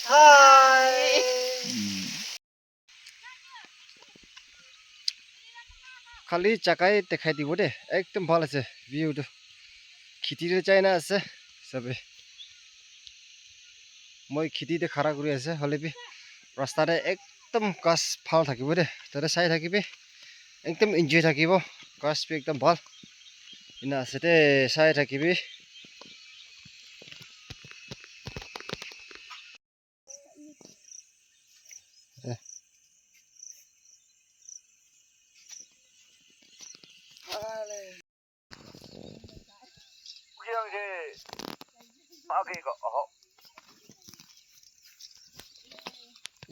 হাই খালি চাকাই দেখাই দিব দে একদম ভালো আছে ভিউটো খিটিরে চাই না আছে সবে মই খিটিতে খাড়া কৰি আছে হলেবি ৰাস্তাতে একদম কাছ ভাল থাকিব দে তাতে চাই থাকিবি একদম এনজয় থাকিব কাছটো একদম ভাল ইনা আছে দে চাই থাকিবি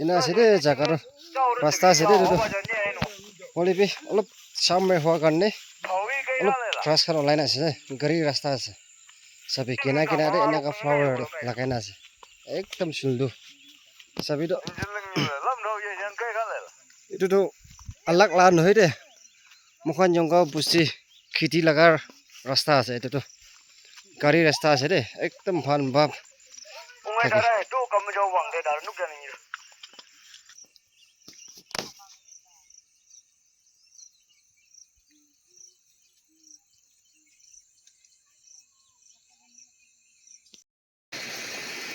ইনা আছে দে জাগাৰ ৰাস্তা আছে দে হলেবি অলপ সামনে হোৱা কাৰণে অলপ ক্ৰাছ খান লাইন আছে গাড়ী ৰাস্তা আছে সবে কিনা কিনাৰে এনেকা ফ্লাৱাৰ লাগাই না আছে একদম সুন্দৰ সবিটো এটোতো আলাক লা নহয় দে মুখন জংগা বুচি খেতি লাগাৰ ৰাস্তা আছে এটোতো গাড়ী ৰাস্তা আছে দে একদম ভাল ভাব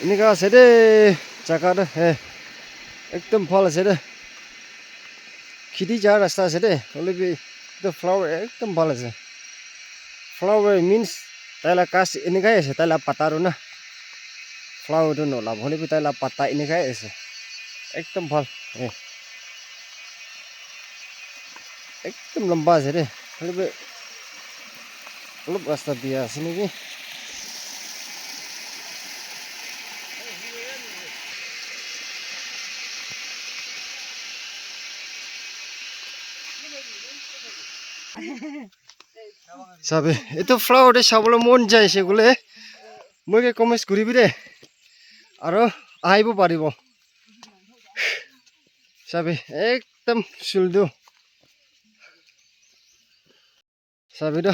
এনেকা আছে দে জাগাটো একদম ভাল আছে দে খেতি যাৰ ৰাস্তা আছে দে হলেবি the flower একদম ভাল আছে flower means তাইলা কাছ এনেকাই আছে তাইলা পাতাৰো না flower টো নলা হলেবি তাইলা পাতা এনেকাই আছে একদম ভাল একদম লম্বা আছে দে হলেবি অলপ ৰাস্তা দিয়া আছে নেকি সাবে এটো ফ্লাৱাৰ দে চাবলৈ মন যায় সেগুলে মইকে কমেন্ট কৰিবি দে আৰু আহিব পাৰিব সাবে একদম সুন্দৰ সাবে তো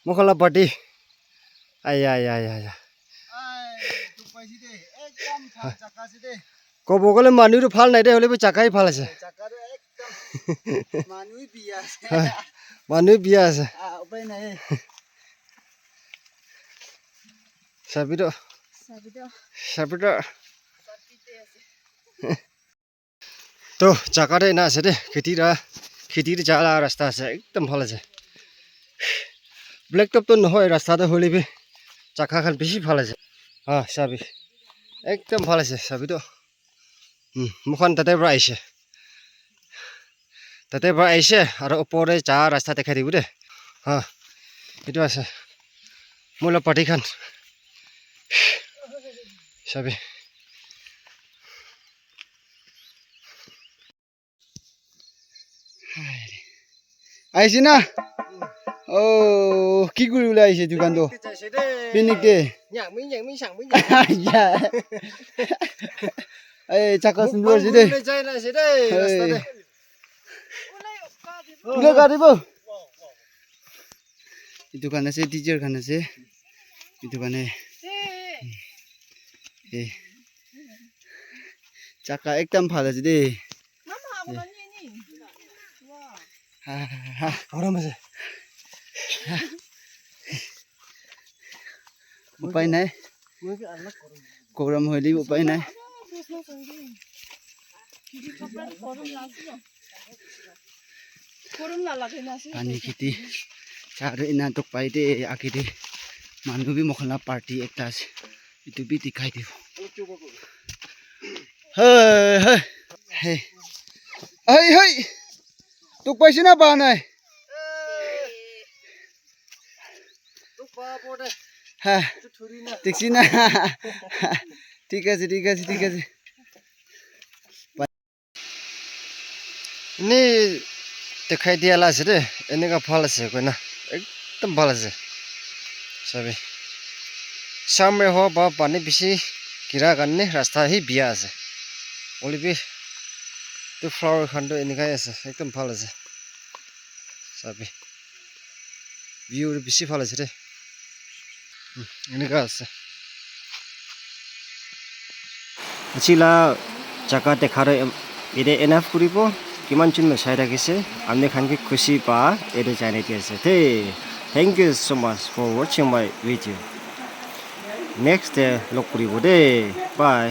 মখলা পাৰ্টি আয়া কব গলে মানুহটো ভাল নাই দে হলে চাকাই ভাল আছে মানুহ বিয়া আছে উপায় নাই সাবিটো তো জাগাতে না আছে দে খেতিৰ জালা ৰাস্তা আছে একদম ভাল আছে ব্লেক টপ তো নহয় ৰাস্তাতে হলিবি চাকাখান বেছি ভাল আছে সাবি একদম ভাল আছে সাবিটো মুখন তাতে পৰা আহিছে আৰু ওপৰে যা ৰাস্তা দেখাই দিব দে এইটো আছে মূল পাৰ্টিখান সাবি আহিছে না ও কি কৰিবলৈ আহিছে দোকানটো পিকনিক দে এই চাকা সুন্দৰ আছে দে গাড়িব দোকান আছে টিচাৰ খান আছে দোকানে চাকা একদম ভাল আছে দে গৰম আছে উপায় নাই গৰম হলে উপায় নাই পানী খেতি চাৰ ইনাটোক পাই দে আগে মানুহ বি মখলা পাৰ্টি একটা আছে এইটো বি দেখাই দিব হেই তোক পাইছে না পা নাই দেখছি না ঠিক আছে নি দেখাই দিয়া আছে দে এনেকা ভাল আছে কই না একদম ভাল আছে সবে সামনে হ বা পানী বেশি কিরা কাৰণে ৰাস্তা হি বিয়া আছে ওলিবি তো ফ্লাৱাৰ খানটো এনেকাই আছে একদম ভাল আছে সবে ভিউ বেশি ভাল আছে দে এনেকা আছে আছিলা জায়গা দেখারে এদে এনাফ করিব কিমান জন্য সাইড গেছে আমনে খানকে খুশি পা এদে জানাই দিয়েছে তে thank you so much for watching my video next লক করিব দে বাই